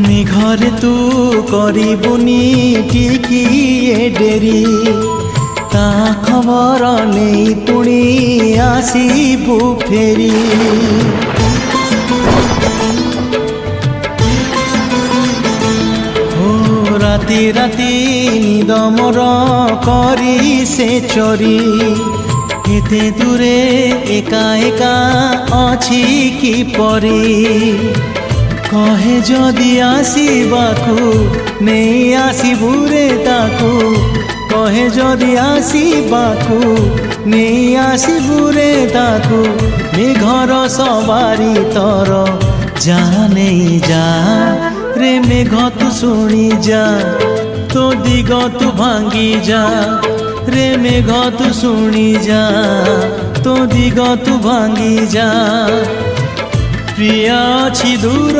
মেঘরে তু করিবুনি টিকিয়ে ডেরি তা খবর নেই পুଣି আসিবু ফেরি ও রাতি রাতি নিদ মোর করি সে চরি এতে দূরে একা একা অছি কি পরি কহে যদি আসিবাকু নেই আসিবু রে তাকু কহে যদি আসিবাকু নেই আসিবু রে তাকু মেঘর সবারি তর যা নেই যা রে মেঘ তু শুনি যা তো দিগ তু ভাঙ্গি যা রে মেঘ তু শুনি যা তো দিগ তু ভাঙ্গি যা প্রিয়া ছি দূর